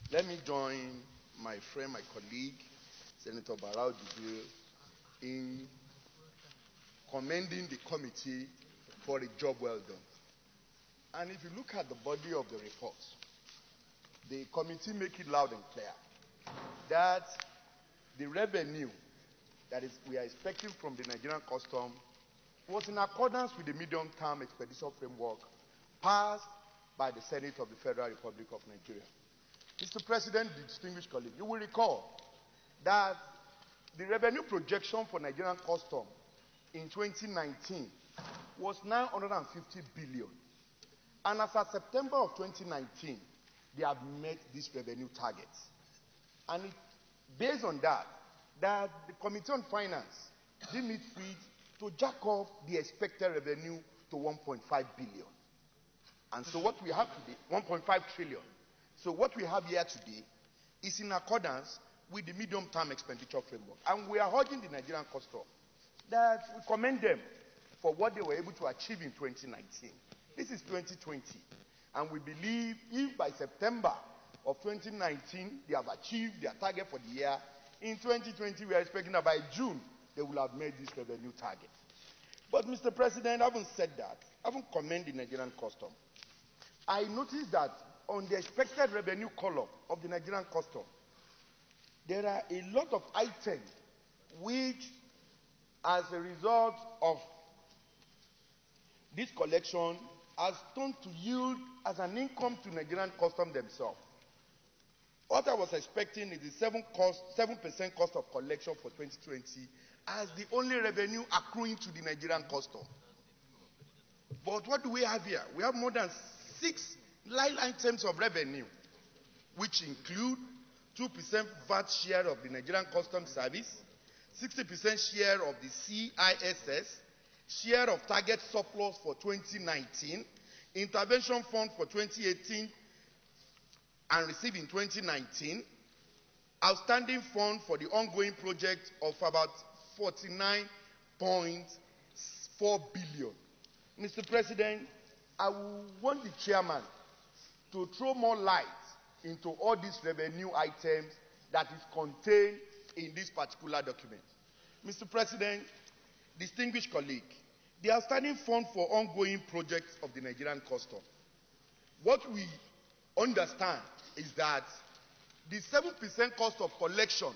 Let me join my friend, my colleague, Senator Barao Jibril, in commending the committee for a job well done. And if you look at the body of the report, the committee make it loud and clear that the revenue that we are expecting from the Nigerian custom was in accordance with the medium-term expenditure framework passed by the Senate of the Federal Republic of Nigeria. Mr. President, distinguished colleagues, you will recall that the revenue projection for Nigerian custom in 2019 was 950 billion. And as of September of 2019, they have met this revenue target. And based on that, the Committee on Finance deemed it fit to jack up the expected revenue to 1.5 billion. And so what we have today, 1.5 trillion. So what we have here today is in accordance with the medium-term expenditure framework. And we are urging the Nigerian custom that we commend them for what they were able to achieve in 2019. This is 2020. And we believe if by September of 2019 they have achieved their target for the year, in 2020 we are expecting that by June they will have made this revenue target. But Mr. President, having said that, having commended the Nigerian custom, I noticed that on the expected revenue column of the Nigerian custom, there are a lot of items which, as a result of this collection, has turned to yield as an income to Nigerian custom themselves. What I was expecting is the 7% cost of collection for 2020 as the only revenue accruing to the Nigerian custom. But what do we have here? We have more than 6 line items of revenue, which include 2% VAT share of the Nigerian Customs Service, 60% share of the CISS, share of target surplus for 2019, intervention fund for 2018 and received in 2019, outstanding fund for the ongoing project of about 49.4 billion. Mr. President, I want the chairman to throw more light into all these revenue items that is contained in this particular document. Mr. President, distinguished colleague, the outstanding fund for ongoing projects of the Nigerian custom. What we understand is that the 7% cost of collection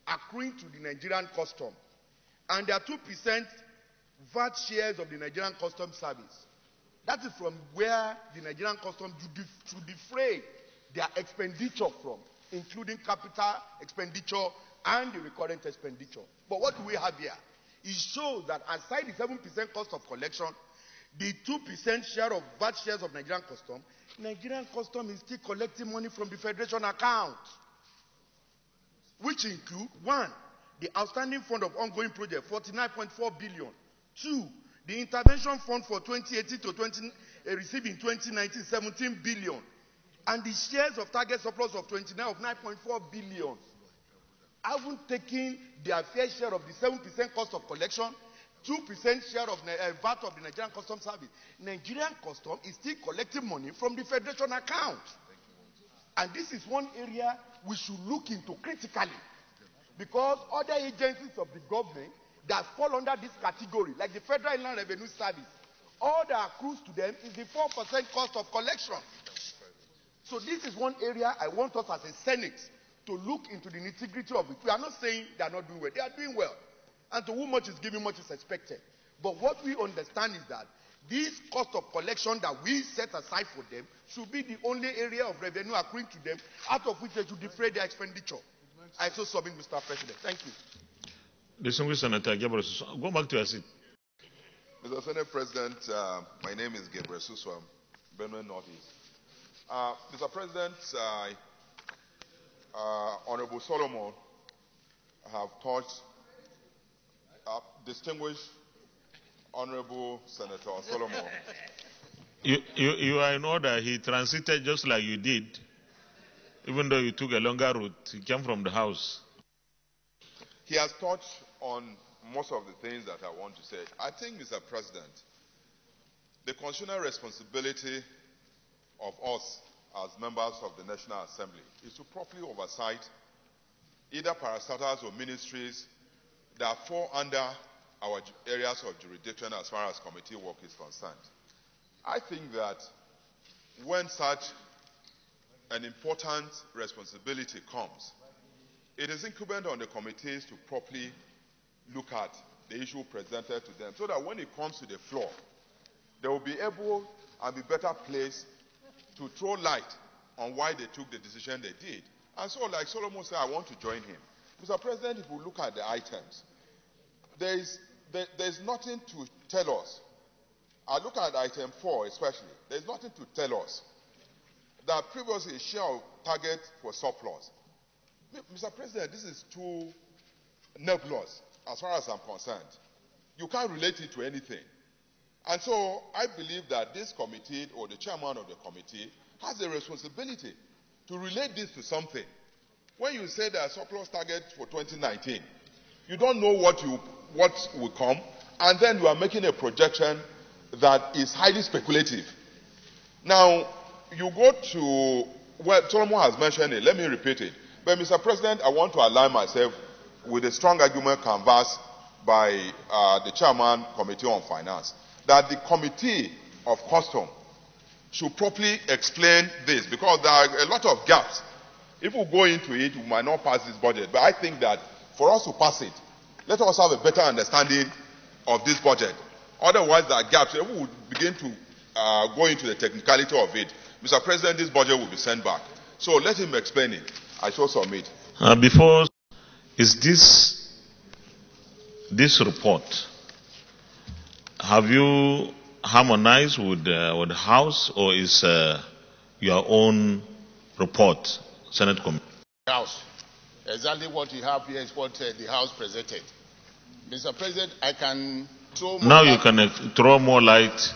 accruing to the Nigerian custom and their 2% VAT shares of the Nigerian Customs Service. That is from where the Nigerian Customs to defray their expenditure from, including capital expenditure and the recurrent expenditure. But what do we have here? It shows that aside the 7% cost of collection, the 2% share of VAT shares of Nigerian Custom is still collecting money from the Federation account, which include 1, the outstanding fund of ongoing project, 49.4 billion. 2, the intervention fund for 2018 to received in 2019, 17 billion. And the shares of target surplus of 29 of 9.4 billion. Haven't taken their fair share of the 7% cost of collection, 2% share of VAT of the Nigerian Customs Service. Nigerian Custom is still collecting money from the Federation account. And this is one area we should look into critically. Because other agencies of the government that fall under this category, like the Federal Inland Revenue Service, all that accrues to them is the 4% cost of collection. So this is one area I want us as a Senate to look into the nitty-gritty of it. We are not saying they are not doing well. They are doing well. And to whom much is given, much is expected. But what we understand is that this cost of collection that we set aside for them should be the only area of revenue accruing to them, out of which they should defray their expenditure. I so submit, Mr. President. Thank you. Distinguished Senator Gabriel, go back to your seat. Mr. Senate President, my name is Gabriel Suswam, Benue Northeast. Mr. President, Honorable Solomon have touched distinguished Honorable Senator Solomon. You are in order. He transited just like you did, even though you took a longer route. He came from the house. He has touched on most of the things that I want to say. I think, Mr. President, the constitutional responsibility of us as members of the National Assembly is to properly oversight either parastatals or ministries that fall under our areas of jurisdiction as far as committee work is concerned. I think that when such an important responsibility comes, it is incumbent on the committees to properly look at the issue presented to them so that when it comes to the floor, they will be able and be better placed to throw light on why they took the decision they did. And so, like Solomon said, I want to join him. Mr. President, if we look at the items, there's nothing to tell us. I look at item 4 especially. There's nothing to tell us that previously a share of target for surplus. Mr. President, this is too nebulous as far as I'm concerned. You can't relate it to anything. And so I believe that this committee or the chairman of the committee has a responsibility to relate this to something. When you say there are surplus targets for 2019, you don't know what will come, and then you are making a projection that is highly speculative. Now, you go to, well, Solomon has mentioned it, let me repeat it. But Mr. President, I want to align myself with a strong argument canvassed by the chairman committee on finance, that the committee of custom should properly explain this, because there are a lot of gaps. If we go into it, we might not pass this budget. But I think that for us to pass it, let us have a better understanding of this budget. Otherwise, there are gaps. If we begin to go into the technicality of it, Mr. President, this budget will be sent back. So let him explain it. I shall submit. Before, is this report, have you harmonized with the House, or is your own report, Senate Committee? House. Exactly what you have here is what the House presented. Mr. President, I can throw more now light. You can throw more light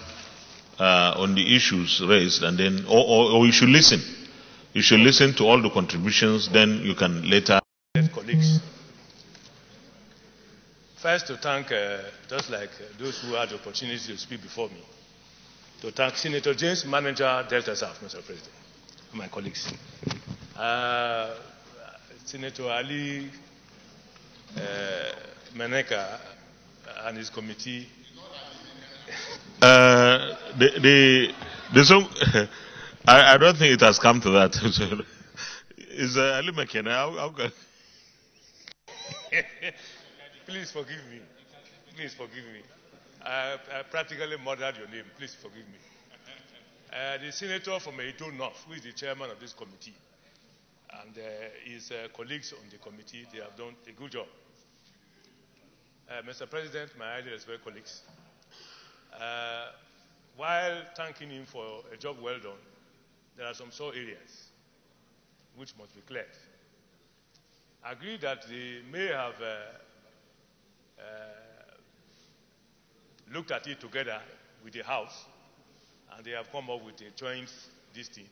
on the issues raised, and then, or you should listen. You should listen to all the contributions, then you can later. Colleagues, first to thank, just like those who had the opportunity to speak before me, to thank Senator James, Manager, Delta South, Mr. President, and my colleagues. Senator Ali Meneka and his committee. I don't think it has come to that. Is Alimikhena? How can... Please forgive me. Please forgive me. I practically murdered your name. Please forgive me. The senator from Edo North, who is the chairman of this committee, and his colleagues on the committee, they have done a good job. Mr. President, my highly respected colleagues, while thanking him for a job well done, there are some sore areas which must be cleared. I agree that they may have looked at it together with the House, and they have come up with a joint listing,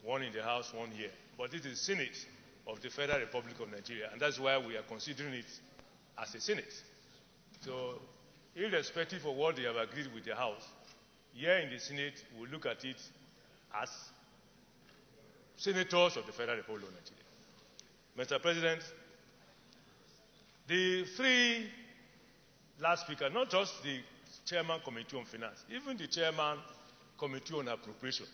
one in the House, one here. But it is Senate of the Federal Republic of Nigeria, and that's why we are considering it as a Senate. So, irrespective of what they have agreed with the House, here in the Senate, we'll look at it as senators of the Federal Republic of Nigeria. Mr. President, the three last speakers, not just the Chairman Committee on Finance, even the Chairman Committee on Appropriation,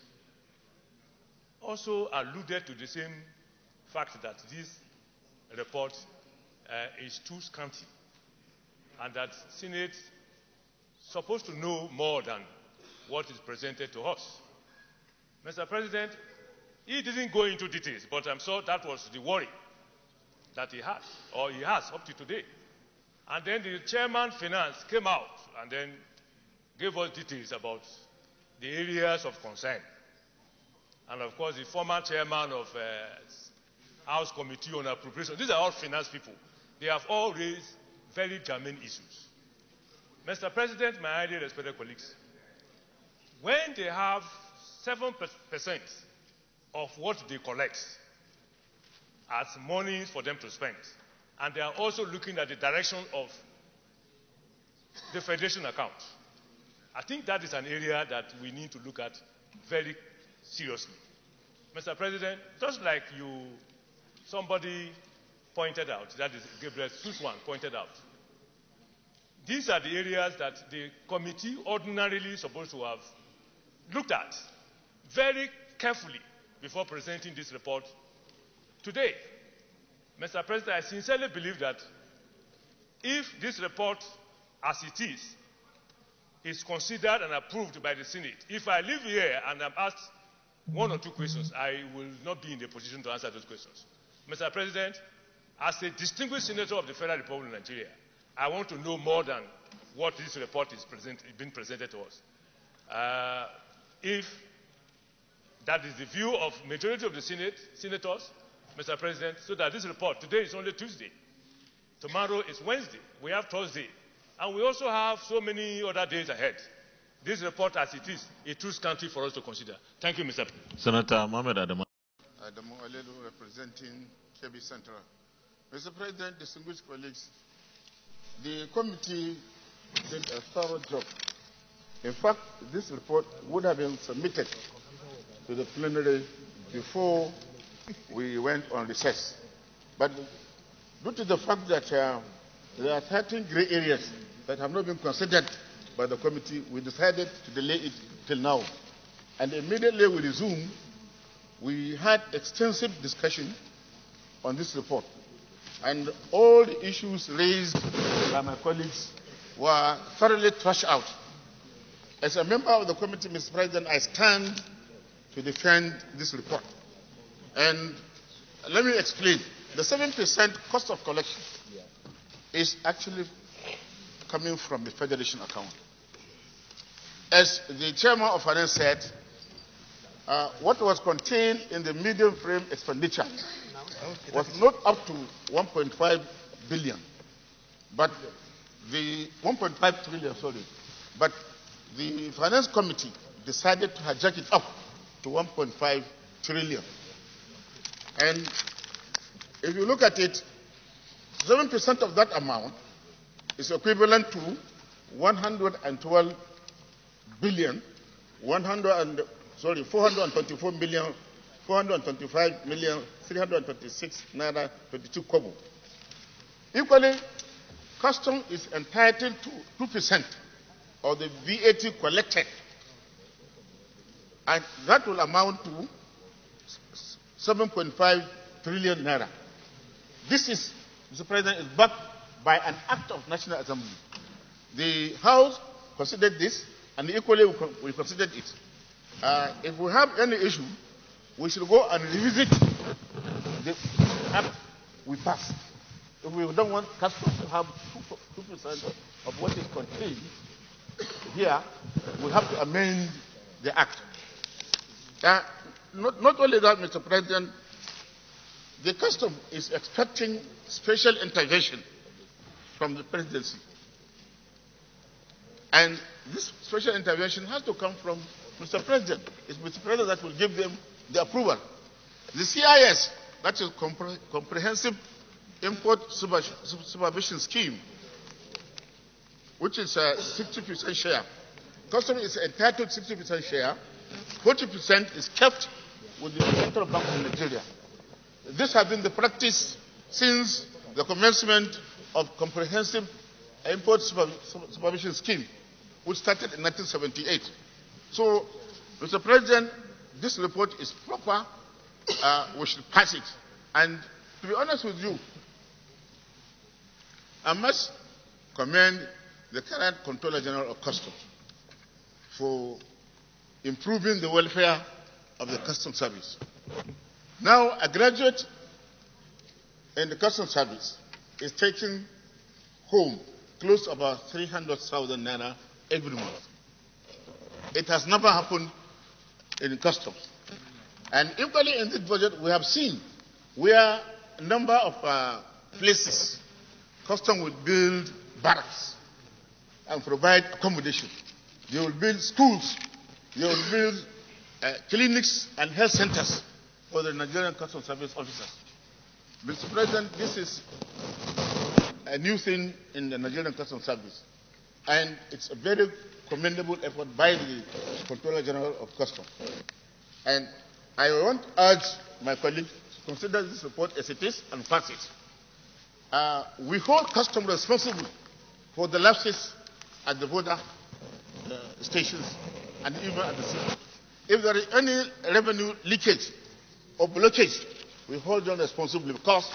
also alluded to the same fact that this report is too scanty, and that Senate is supposed to know more than what is presented to us. Mr. President, he didn't go into details, but I'm sure that was the worry that he had, or he has up to today. And then the Chairman Finance came out and then gave us details about the areas of concern. And of course, the former chairman of House Committee on Appropriation, these are all finance people. They have all raised very germane issues. Mr. President, my highly respected colleagues, when they have 7% of what they collect as money for them to spend, and they are also looking at the direction of the Federation account, I think that is an area that we need to look at very seriously. Mr. President, just like somebody pointed out, that is Gabriel Suswan pointed out, these are the areas that the committee ordinarily supposed to have looked at very carefully before presenting this report today. Mr. President, I sincerely believe that if this report, as it is considered and approved by the Senate, if I live here and I'm asked one or two questions, I will not be in a position to answer those questions. Mr. President, as a distinguished senator of the Federal Republic of Nigeria, I want to know more than what this report is being presented to us. If that is the view of majority of the senators, Mr. President, so that this report, today is only Tuesday, tomorrow is Wednesday, we have Thursday, and we also have so many other days ahead. This report, as it is, a true country for us to consider. Thank you, Mr. President. Senator Mohamed Adamu. Adamu Aledo, representing KB Central. Mr. President, distinguished colleagues, the committee did a thorough job. In fact, this report would have been submitted to the plenary before we went on recess. But due to the fact that there are 13 gray areas that have not been considered by the committee, we decided to delay it till now. And immediately we resumed, we had extensive discussion on this report. And all the issues raised by my colleagues were thoroughly thrashed out. As a member of the committee, Mr. President, I stand to defend this report. And let me explain. The 7% cost of collection is actually coming from the Federation account. As the chairman of finance said, what was contained in the medium frame expenditure was not up to 1.5 billion, but the 1.5 trillion, sorry, but the finance committee decided to hijack it up to 1.5 trillion. And if you look at it, 7% of that amount is equivalent to 112 billion, 424 million, 425 million, 326 naira, 22 kobo. Equally, custom is entitled to 2% of the VAT collected, and that will amount to 7.5 trillion naira. This is, Mr. President, is backed by an act of National Assembly. The House considered this, and equally we considered it. If we have any issue, we should go and revisit the act we passed. If we don't want customers to have 2% of what is contained here, we have to amend the act. Not only that, Mr. President, the custom is expecting special intervention from the presidency. And this special intervention has to come from Mr. President. It's Mr. President that will give them the approval. The CIS, that is Comprehensive Import Supervision Scheme, which is a 60% share. Custom is entitled 60% share. 40% is kept with the Central Bank of Nigeria. This has been the practice since the commencement of Comprehensive Import Supervision Scheme, which started in 1978. So, Mr. President, this report is proper. We should pass it. And to be honest with you, I must commend the current Comptroller General of Customs for improving the welfare of the Customs Service. Now, a graduate in the Customs Service is taking home close to about 300,000 naira every month. It has never happened in Customs. And equally in this budget, we have seen where a number of places Customs will build barracks and provide accommodation. They will build schools. They will build clinics and health centers for the Nigerian Customs Service officers. Mr. President, this is a new thing in the Nigerian Customs Service. And it's a very commendable effort by the Comptroller General of Customs. And I want to urge my colleagues to consider this report as it is and pass it. We hold customs responsible for the lapses at the border stations and even at the sea. If there is any revenue leakage or blockage, we hold them responsible because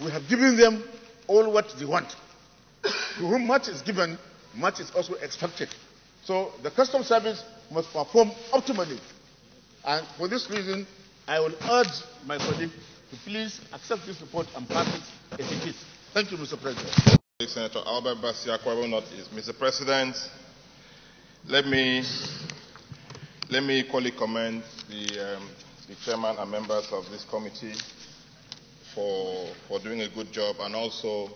we have given them all what they want. To whom much is given, much is also expected. So the customs service must perform optimally. And for this reason, I will urge my colleague to please accept this report and pass it as it is. Thank you, Mr. President. Senator Albert Basia, Kobo North East. Mr. President, let me equally commend the chairman and members of this committee for doing a good job, and also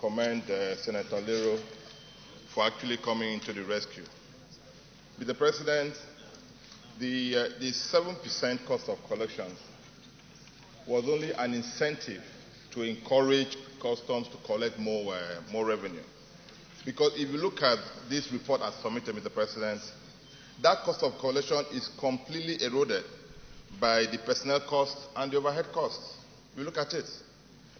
commend Senator Lero for actually coming into the rescue. Mr. President, the 7% cost of collections was only an incentive to encourage customs to collect more revenue. Because if you look at this report as submitted, Mr. President, that cost of collection is completely eroded by the personnel costs and the overhead costs. You look at it.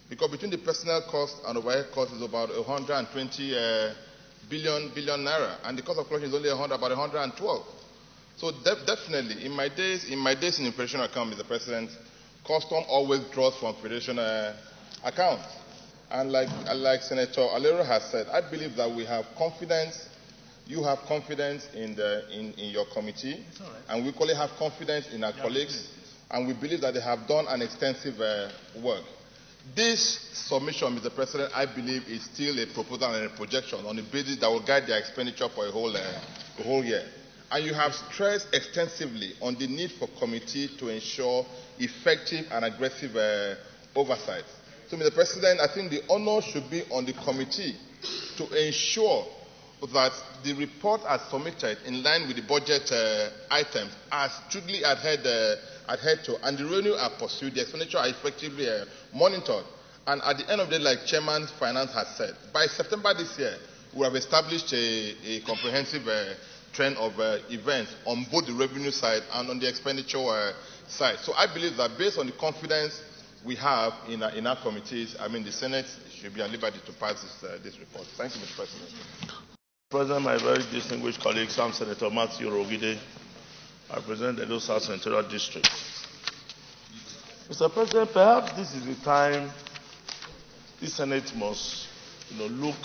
Because between the personnel cost and overhead cost is about 120 billion naira, and the cost of collection is only about 112. So definitely, in my days in the Federation account, Mr. President, custom always draws from Federation accounts. And like Senator Alero has said, I believe that we have confidence. You have confidence in your committee, and we equally have confidence in our colleagues, and we believe that they have done an extensive work. This submission, Mr. President, I believe is still a proposal and a projection on the basis that will guide their expenditure for a whole year. And you have stressed extensively on the need for committee to ensure effective and aggressive oversight. So, Mr. President, I think the honor should be on the committee to ensure that the report as submitted in line with the budget items are strictly adhered to, and the revenue are pursued, the expenditure are effectively monitored. And at the end of the day, like Chairman Finance has said, by September this year, we have established a comprehensive trend of events on both the revenue side and on the expenditure side. So I believe that based on the confidence we have in our committees, the Senate should be at liberty to pass this report. Thank you, Mr. President. President, my very distinguished colleagues, I'm Senator Matthew Rogide. I represent the Edo South Central District. Mr. President, perhaps this is the time the Senate must look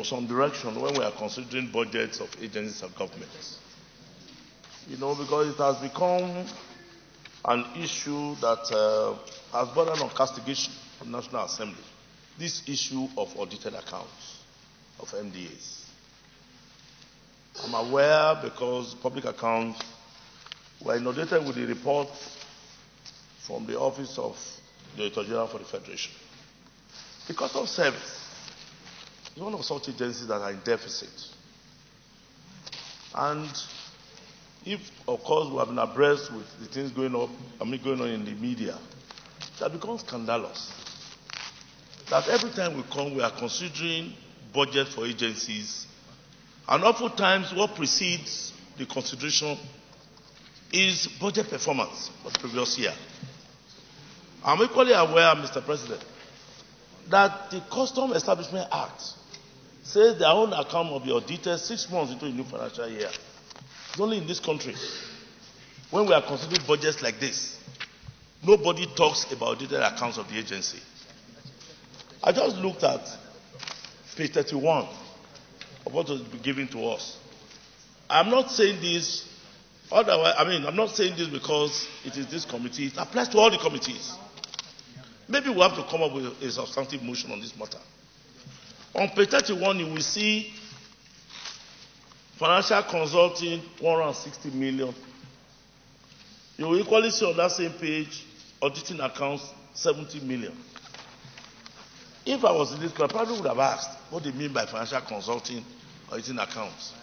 some direction when we are considering budgets of agencies and governments. Because it has become an issue that has bordered on castigation of the National Assembly. This issue of audited accounts of MDAs. I'm aware because public accounts were inundated with the report from the Office of the Auditor General for the Federation. The Customs Service is one of such agencies that are in deficit. And if, of course, we have been abreast with the things going on in the media, that becomes scandalous. That every time we come, we are considering budget for agencies, and oftentimes what precedes the consideration is budget performance for the previous year. I'm equally aware, Mr. President, that the Custom Establishment Act says their own account will be audited 6 months into a new financial year. It's only in this country, when we are considering budgets like this, nobody talks about audited accounts of the agency. I just looked at page 31 of what was given to us. I'm not saying this otherwise. I'm not saying this because it is this committee. It applies to all the committees. Maybe we have to come up with a substantive motion on this matter. On page 31, you will see financial consulting 160 million. You will equally see on that same page auditing accounts 70 million. If I was in this club, I probably would have asked what they mean by financial consulting auditing accounts.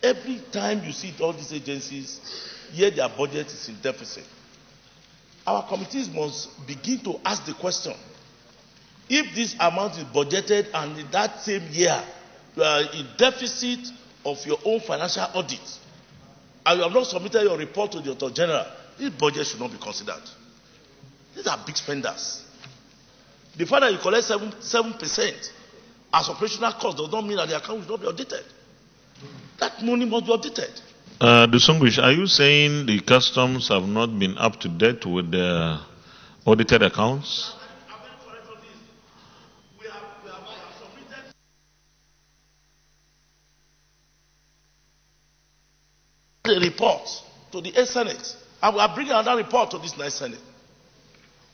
Every time you see all these agencies, yet their budget is in deficit. Our committees must begin to ask the question, if this amount is budgeted and in that same year you are in deficit of your own financial audit, and you have not submitted your report to the Auditor General, this budget should not be considered. These are big spenders. The fact that you collect 7% as operational cost does not mean that the account will not be audited. That money must be audited. Distinguished, are you saying the customs have not been up to date with the audited accounts? A report to the Senate, and we are bringing another report to this next Senate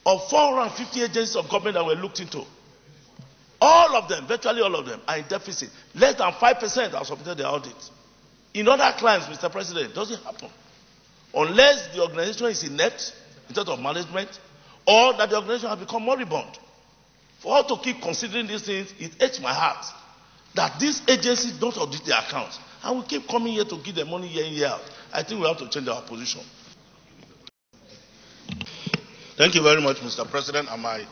of 450 agencies of government that were looked into. All of them, virtually all of them, are in deficit. Less than 5% have submitted their audit. In other clients, Mr. President, it doesn't happen unless the organization is inept in terms of management, or that the organization has become moribund. For us to keep considering these things, it aches my heart that these agencies don't audit their accounts, and we keep coming here to give them money year in, year out. I think we have to change our position. Thank you very much, Mr. President, and my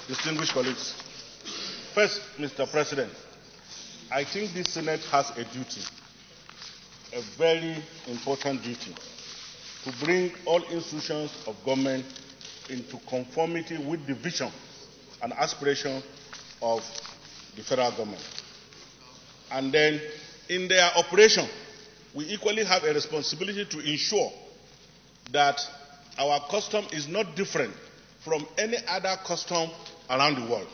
distinguished colleagues. First, Mr. President, I think this Senate has a duty, a very important duty, to bring all institutions of government into conformity with the vision and aspiration of the federal government. And then, in their operation, we equally have a responsibility to ensure that our custom is not different from any other custom around the world.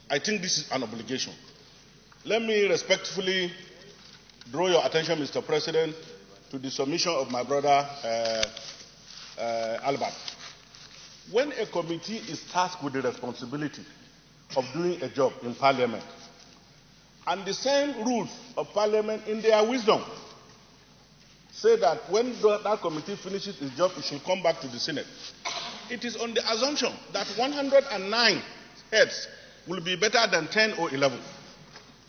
I think this is an obligation. Let me respectfully draw your attention, Mr. President, to the submission of my brother Albert. When a committee is tasked with the responsibility of doing a job in Parliament, and the same rules of Parliament in their wisdom say that when that committee finishes its job, it should come back to the Senate. It is on the assumption that 109 heads will be better than 10 or 11.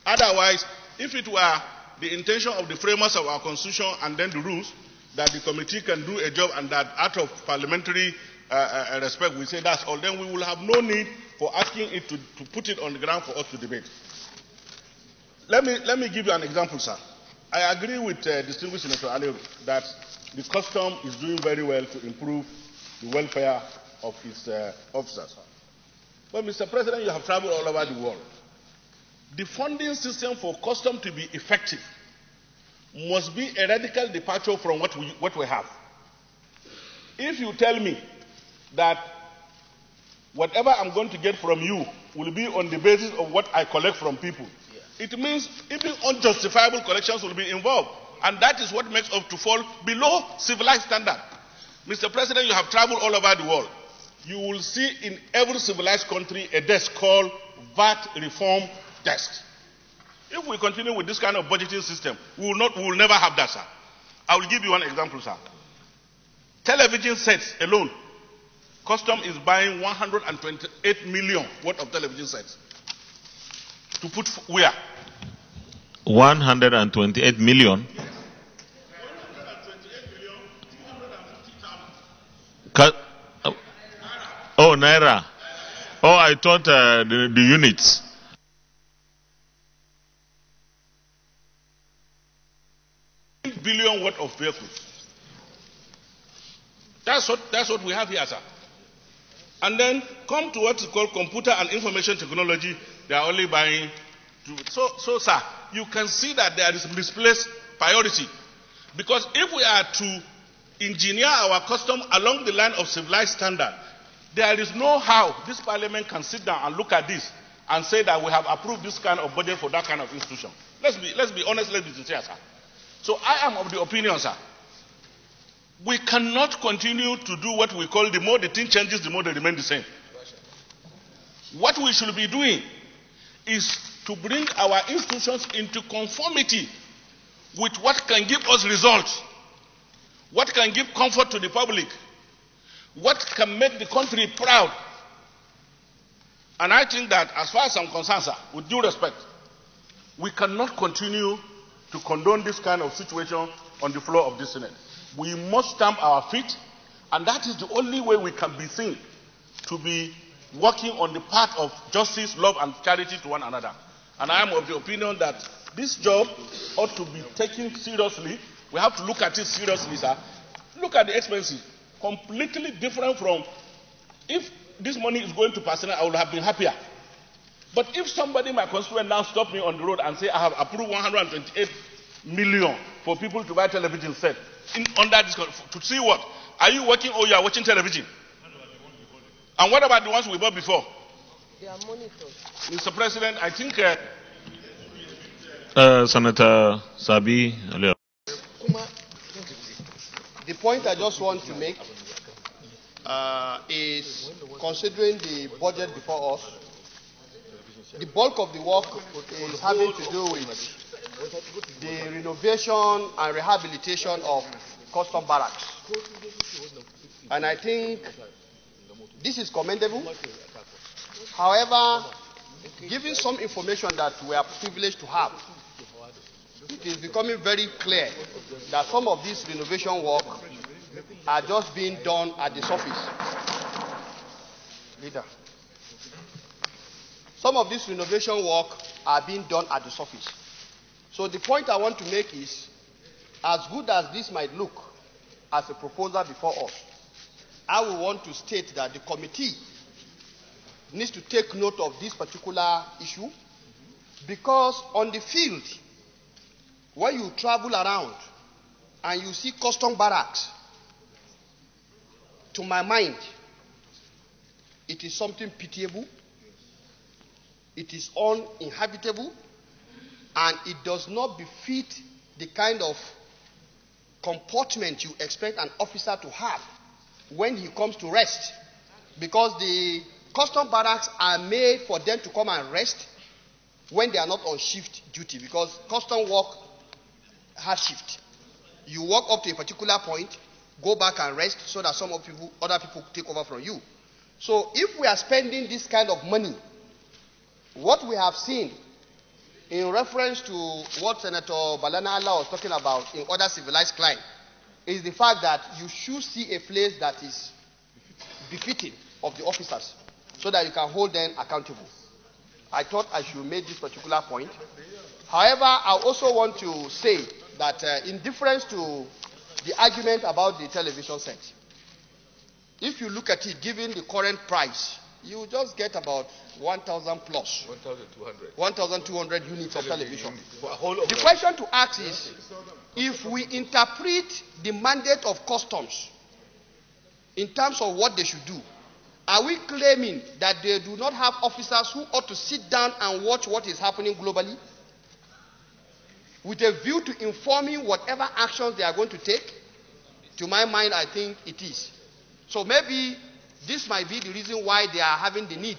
Otherwise, if it were the intention of the framers of our Constitution and then the rules, that the committee can do a job and that out of parliamentary respect we say that's all, then we will have no need for asking it to put it on the ground for us to debate. Let me give you an example, sir. I agree with distinguished Senator Aliru that the custom is doing very well to improve the welfare of its officers. But, Mr. President, you have traveled all over the world. The funding system for custom to be effective must be a radical departure from what we have. If you tell me that whatever I'm going to get from you will be on the basis of what I collect from people, it means even unjustifiable collections will be involved. And that is what makes us to fall below civilized standard. Mr. President, you have traveled all over the world. You will see in every civilized country a desk called VAT Reform Desk. If we continue with this kind of budgeting system, we will never have that, sir. I will give you one example, sir. Television sets alone, custom is buying 128 million worth of television sets. To put where? 128 million? Yes. 128 million, 250,000. Oh, Naira. Oh, I thought the units. Billion worth of vehicles. That's what we have here, sir. And then come to what is called computer and information technology. They are only buying. So, sir, you can see that there is misplaced priority. Because if we are to engineer our custom along the line of civilized standard, there is no how this parliament can sit down and look at this and say that we have approved this kind of budget for that kind of institution. Let's be honest, let's be sincere, sir. So I am of the opinion, sir, we cannot continue to do what we call the more the thing changes, the more they remain the same. What we should be doing is to bring our institutions into conformity with what can give us results, what can give comfort to the public, what can make the country proud. And I think that as far as I'm concerned, sir, with due respect, we cannot continue to condone this kind of situation on the floor of this Senate. We must stamp our feet, and that is the only way we can be seen to be working on the path of justice, love, and charity to one another. And I am of the opinion that this job ought to be taken seriously We have to look at it seriously, sir. Look at the expenses. Completely different from, if this money is going to personnel, I would have been happier. But if somebody, my constituent, now stop me on the road and say, I have approved 128 million for people to buy television set, under this, to see what? Are you working or you are watching television? And what about the ones we bought before? They are monitors. Mr. President, I think... Senator Sabi. The point I just want to make is, considering the budget before us, the bulk of the work is having to do with the renovation and rehabilitation of custom barracks. And I think this is commendable. However, given some information that we are privileged to have, it is becoming very clear that some of this renovation work are just being done at the surface. Leader. Some of this renovation work are being done at the surface. So the point I want to make is, as good as this might look as a proposal before us, I will want to state that the committee needs to take note of this particular issue, because on the field, when you travel around and you see custom barracks, to my mind, it is something pitiable, it is uninhabitable, and it does not befit the kind of comportment you expect an officer to have when he comes to rest. Because the custom barracks are made for them to come and rest when they are not on shift duty, because custom work has shift. You walk up to a particular point, go back and rest, so that other people take over from you. So if we are spending this kind of money, what we have seen in reference to what Senator Balana Allah was talking about in other civilized climes is the fact that you should see a place that is befitting of the officers, so that you can hold them accountable. I thought I should make this particular point. However, I also want to say that in difference to the argument about the television set, if you look at it, given the current price, you just get about 1,000 plus. 1,200. 1,200 units of television. The question to ask is, if we interpret the mandate of customs in terms of what they should do, are we claiming that they do not have officers who ought to sit down and watch what is happening globally, with a view to informing whatever actions they are going to take? To my mind, I think it is. So maybe this might be the reason why they are having the need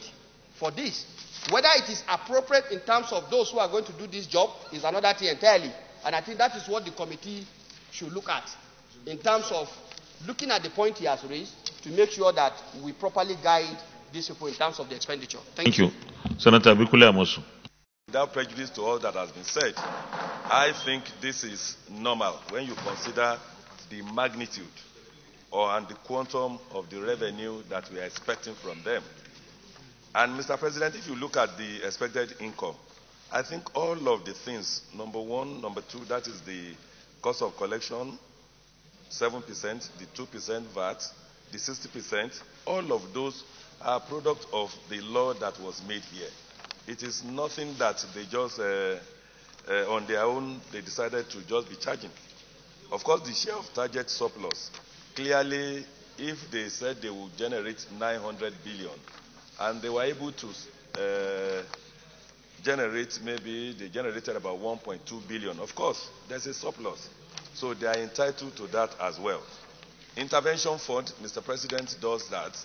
for this. Whether it is appropriate in terms of those who are going to do this job is another thing entirely. And I think that is what the committee should look at, in terms of looking at the point he has raised, to make sure that we properly guide these people in terms of the expenditure. Thank you. Senator Bikule Amosu. Without prejudice to all that has been said, I think this is normal when you consider the magnitude and the quantum of the revenue that we are expecting from them. And Mr. President, if you look at the expected income, I think all of the things, number one, number two, that is the cost of collection, 7%, the 2% VAT, the 60%, all of those are product of the law that was made here. It is nothing that they just, on their own, they decided to just be charging. Of course, the share of target surplus, clearly, if they said they would generate 900 billion, and they were able to generate, maybe they generated about 1.2 billion, of course, there's a surplus. So they are entitled to that as well. Intervention fund, Mr. President, does that.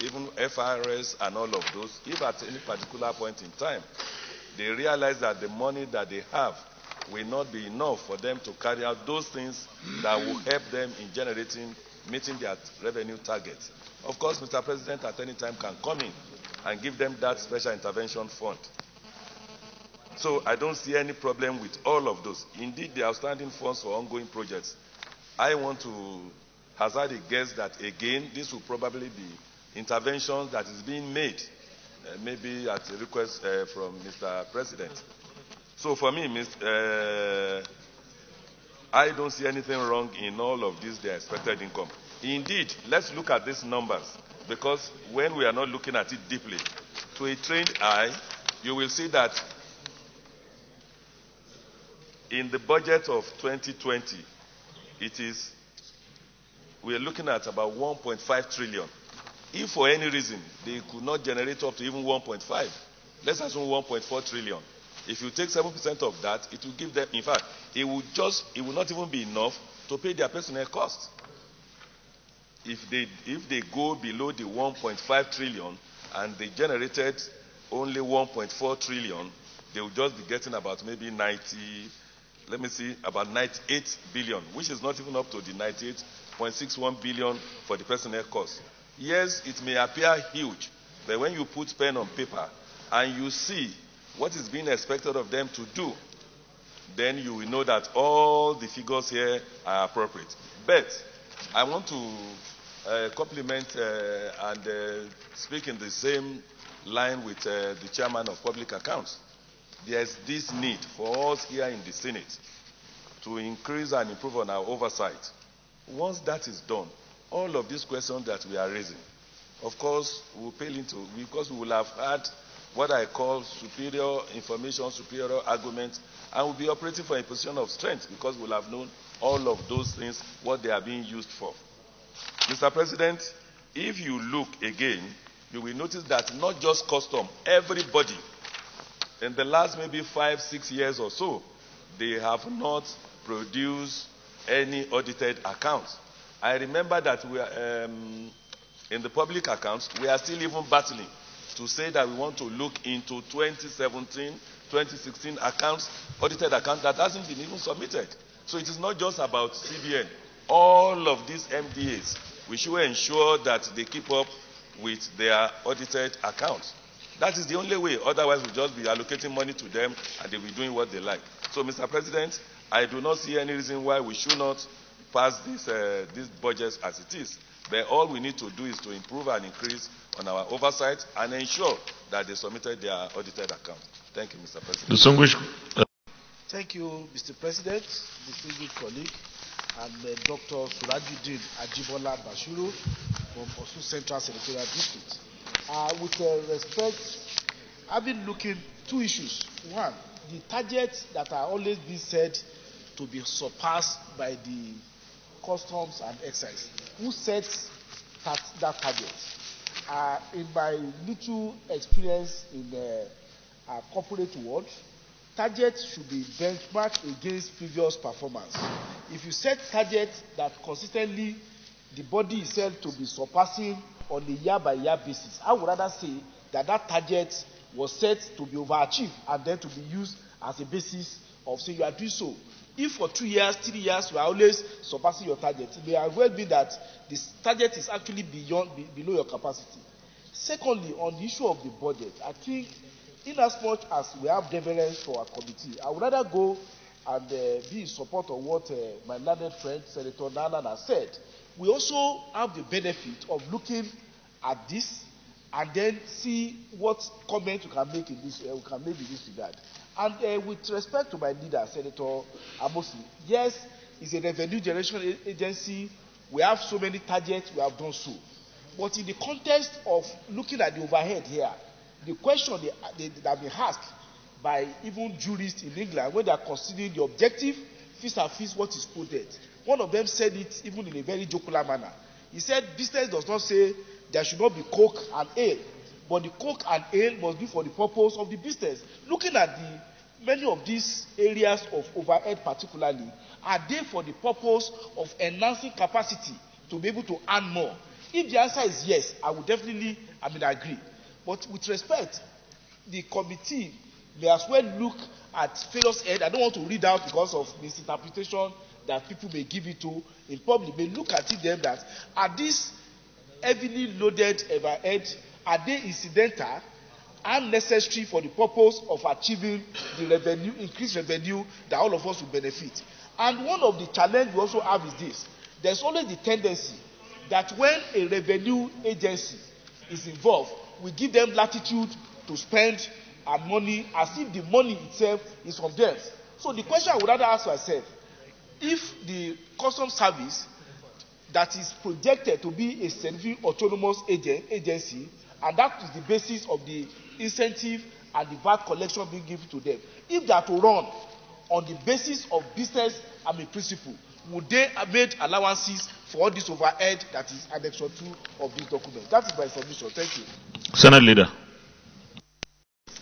Even FRS and all of those, if at any particular point in time, they realize that the money that they have will not be enough for them to carry out those things that will help them in meeting their revenue targets. Of course, Mr. President at any time can come in and give them that special intervention fund. So I don't see any problem with all of those. Indeed, the outstanding funds for ongoing projects, I want to hazard a guess that, again, this will probably be interventions that is being made, maybe at a request from Mr. President. So for me, I don't see anything wrong in all of this, their expected income. Indeed, let's look at these numbers, because when we are not looking at it deeply, to a trained eye, you will see that in the budget of 2020, we are looking at about 1.5 trillion. If for any reason they could not generate up to even 1.5, let's assume 1.4 trillion. If you take 7% of that, it will give them, in fact, it will not even be enough to pay their personnel costs. If they go below the 1.5 trillion and they generated only 1.4 trillion, they will just be getting about maybe about 98 billion, which is not even up to the 98.61 billion for the personnel cost. Yes, it may appear huge, but when you put pen on paper and you see what is being expected of them to do, then you will know that all the figures here are appropriate. But I want to compliment and speak in the same line with the chairman of Public Accounts. There's this need for us here in the Senate to increase and improve on our oversight. Once that is done, all of these questions that we are raising, of course, we'll pay into, because we will have had what I call superior information, superior arguments, and we'll be operating from a position of strength because we'll have known all of those things, what they are being used for. Mr. President, if you look again, you will notice that not just custom, everybody, in the last maybe 5-6 years or so, they have not produced any audited accounts. I remember that we are, in the public accounts, we are still even battling to say that we want to look into 2017, 2016 accounts, audited accounts that hasn't been even submitted. So it is not just about CBN. All of these MDAs, we should ensure that they keep up with their audited accounts. That is the only way. Otherwise, we'll just be allocating money to them and they'll be doing what they like. So, Mr. President, I do not see any reason why we should not pass these budgets as it is. But all we need to do is to improve and increase on our oversight and ensure that they submitted their audited account. Thank you, Mr. President. Distinguished. Thank you, Mr. President, distinguished colleague. I'm Dr. Surajuddin Ajibola Bashiru from Osun Central Senatorial District. With respect, I've been looking two issues. One, the targets that are always being said to be surpassed by the customs and excise. Who sets that target? In my little experience in the corporate world, targets should be benchmarked against previous performance. If you set targets that consistently the body itself to be surpassing on a year-by-year basis, I would rather say that that target was set to be overachieved and then to be used as a basis of saying you are doing so. If for 2 years, 3 years, you are always surpassing your target, it may well be that this target is actually below your capacity. Secondly, on the issue of the budget, I think in as much as we have deference for our committee, I would rather go and be in support of what my learned friend, Senator Nanan, has said. We also have the benefit of looking at this and then see what comment we can make in this regard. And with respect to my leader, Senator Amosi, yes, it's a revenue generation agency. We have so many targets, we have done so. But in the context of looking at the overhead here, the question that have been asked by even jurists in England when they are considering the objective vis-a-vis what is quoted. One of them said it even in a very jocular manner. He said business does not say there should not be coke and ale, but the coke and ale must be for the purpose of the business. Looking at many of these areas of overhead particularly, are they for the purpose of enhancing capacity to be able to earn more? If the answer is yes, I would definitely agree. But with respect, the committee may as well look at failures head. I don't want to read out because of misinterpretation that people may give it to in public. May look at it them that are these heavily loaded overhead, are they incidental and necessary for the purpose of achieving the revenue, increased revenue that all of us will benefit. And one of the challenges we also have is this. There's always the tendency that when a revenue agency is involved, we give them latitude to spend our money as if the money itself is from them. So the question I would rather ask myself, if the Customs Service that is projected to be a semi-autonomous agency, and that is the basis of the incentive and the VAT collection being given to them, if they are to run on the basis of business principle, would they have made allowances for all this overhead that is Annex 2 of this document? That is my submission. Thank you. Senate Leader.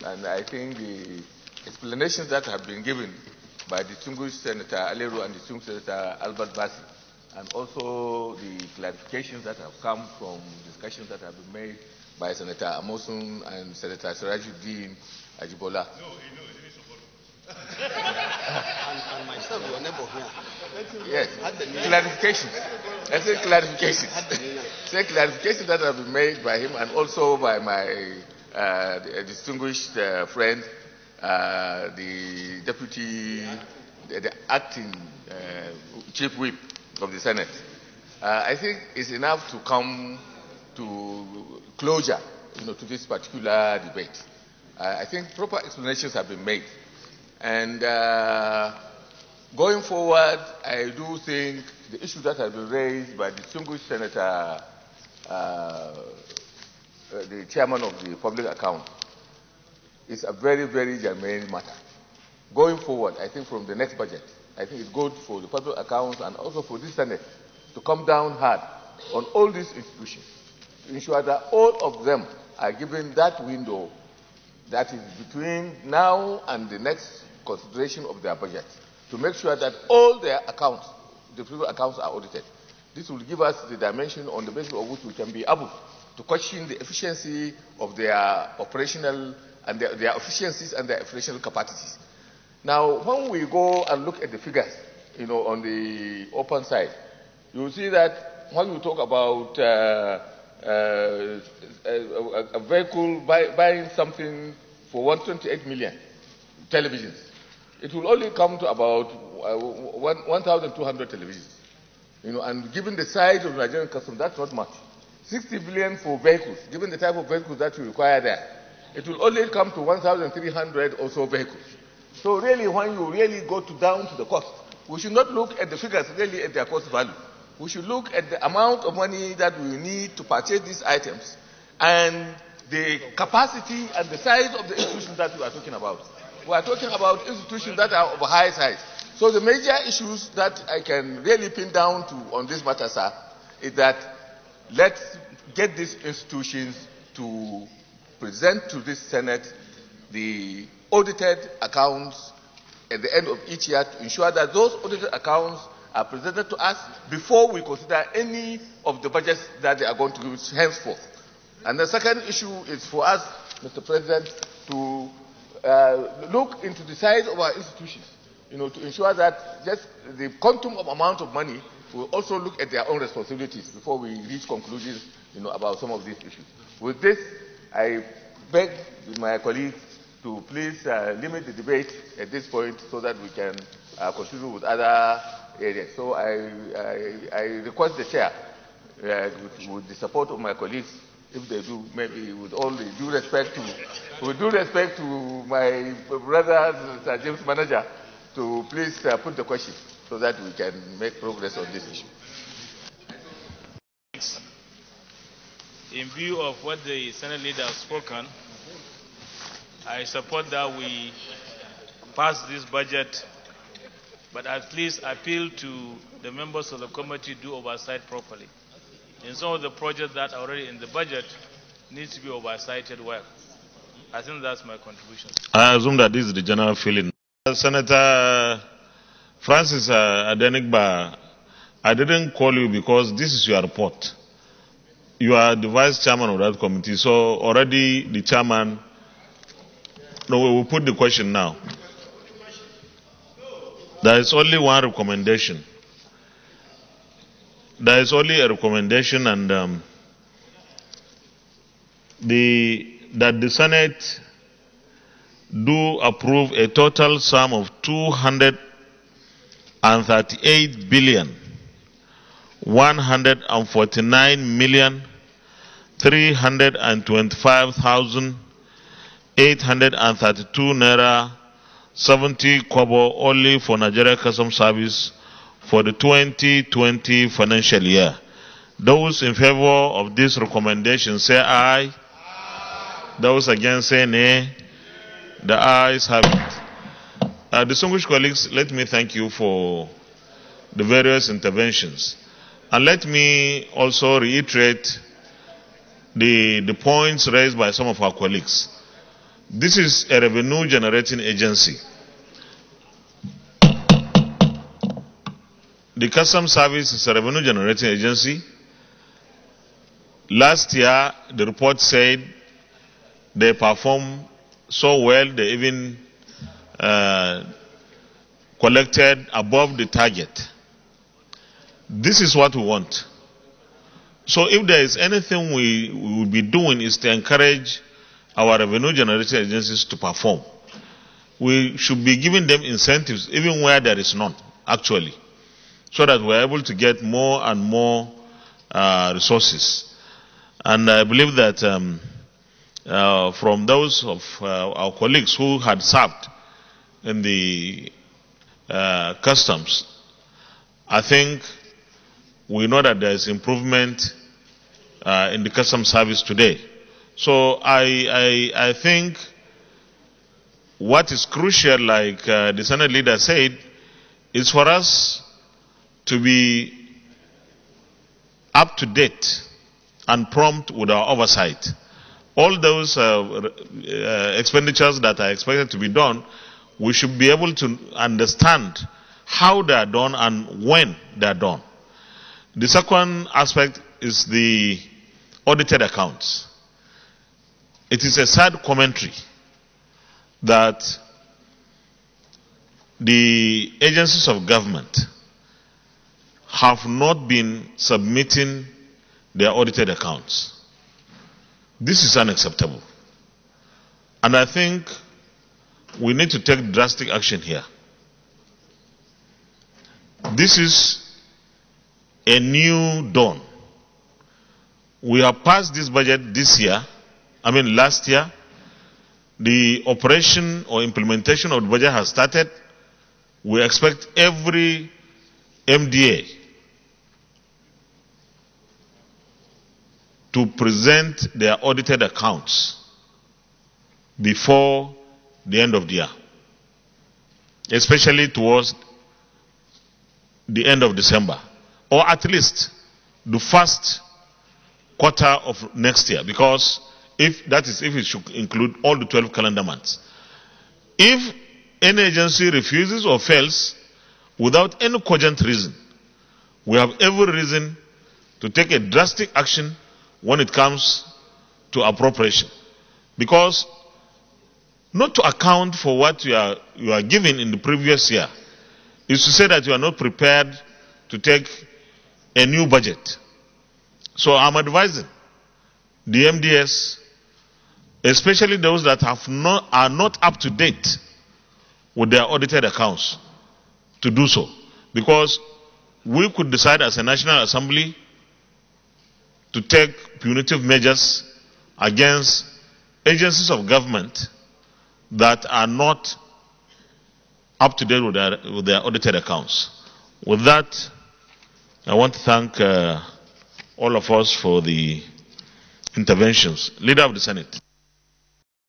And I think the explanations that have been given by distinguished Senator Aleru and distinguished Senator Albert Bassi, and also the clarifications that have come from discussions that have been made by Senator Amosun and Senator Sirajuddin Ajibola. And myself, your neighbor here. Yes, clarifications. I said clarifications. Say clarifications that have been made by him and also by my distinguished friend, the deputy, the acting chief whip of the Senate. I think it's enough to come to closure, to this particular debate. I think proper explanations have been made. And going forward, I do think the issue that has been raised by the distinguished Senator, the chairman of the public account, is a very, very germane matter. Going forward, I think from the next budget, I think it's good for the public accounts and also for this Senate to come down hard on all these institutions to ensure that all of them are given that window that is between now and the next consideration of their budget, to make sure that all their accounts, the public accounts, are audited. This will give us the dimension on the basis of which we can be able to question the efficiency of their operational and their efficiencies and their operational capacities. Now, when we go and look at the figures, on the open side, you will see that when we talk about a vehicle buying something for 128 million televisions, it will only come to about 1,200 televisions. And given the size of Nigerian customs, that's not much. 60 billion for vehicles, given the type of vehicles that you require there, it will only come to 1,300 or so vehicles. So really, when you really go down to the cost, we should not look at the figures really at their cost value. We should look at the amount of money that we need to purchase these items and the capacity and the size of the institutions that we are talking about. We are talking about institutions that are of a high size. So the major issues that I can really pin down to on this matter, sir, is that let's get these institutions to present to this Senate the audited accounts at the end of each year to ensure that those audited accounts are presented to us before we consider any of the budgets that they are going to use henceforth. And the second issue is for us, Mr. President, to look into the size of our institutions, to ensure that just the quantum of amount of money will also look at their own responsibilities before we reach conclusions, about some of these issues. With this, I beg my colleagues to please limit the debate at this point so that we can continue with other areas. So I request the chair, with the support of my colleagues, if they do, maybe with all the due respect to my brother, Sir James Manager, to please put the question so that we can make progress on this issue. In view of what the Senate leader has spoken, I support that we pass this budget, but at least appeal to the members of the committee to do oversight properly. In some of the projects that are already in the budget needs to be oversighted well. I think that's my contribution. I assume that this is the general feeling. Senator Francis Adenigba, I didn't call you because this is your report. You are the vice chairman of that committee, so already the chairman. No, we will put the question now. There is only one recommendation. There is only a recommendation, and that the Senate do approve a total sum of 238 billion 149 million 325,832 Naira 70 kobo only for Nigeria Customs Service for the 2020 financial year. Those in favor of this recommendation say aye. Those against say nay. The ayes have it. Distinguished colleagues, let me thank you for the various interventions. And let me also reiterate the points raised by some of our colleagues. This is a revenue generating agency. The Customs Service is a revenue generating agency. Last year, the report said they performed so well, they even collected above the target. This is what we want. So if there is anything we will be doing is to encourage our revenue generating agencies to perform. We should be giving them incentives even where there is none, actually, so that we're able to get more and more resources. And I believe that from those of our colleagues who had served in the customs, I think we know that there is improvement in the customs service today. So I think what is crucial, like the Senate leader said, is for us to be up to date and prompt with our oversight. All those expenditures that are expected to be done, we should be able to understand how they are done and when they are done. The second aspect is the audited accounts. It is a sad commentary that the agencies of government have not been submitting their audited accounts. This is unacceptable. And I think we need to take drastic action here. This is a new dawn. We have passed this budget this year, last year. The operation or implementation of the budget has started. We expect every MDA to present their audited accounts before the end of the year, especially towards the end of December, or at least the first quarter of next year, because if it should include all the 12 calendar months. If any agency refuses or fails without any cogent reason, we have every reason to take a drastic action when it comes to appropriation. Because not to account for what you are given in the previous year is to say that you are not prepared to take a new budget. So I'm advising the MDS, especially those that are not up to date with their audited accounts, to do so. Because we could decide as a National Assembly to take punitive measures against agencies of government that are not up to date with their audited accounts. With that, I want to thank all of us for the interventions. Leader of the Senate.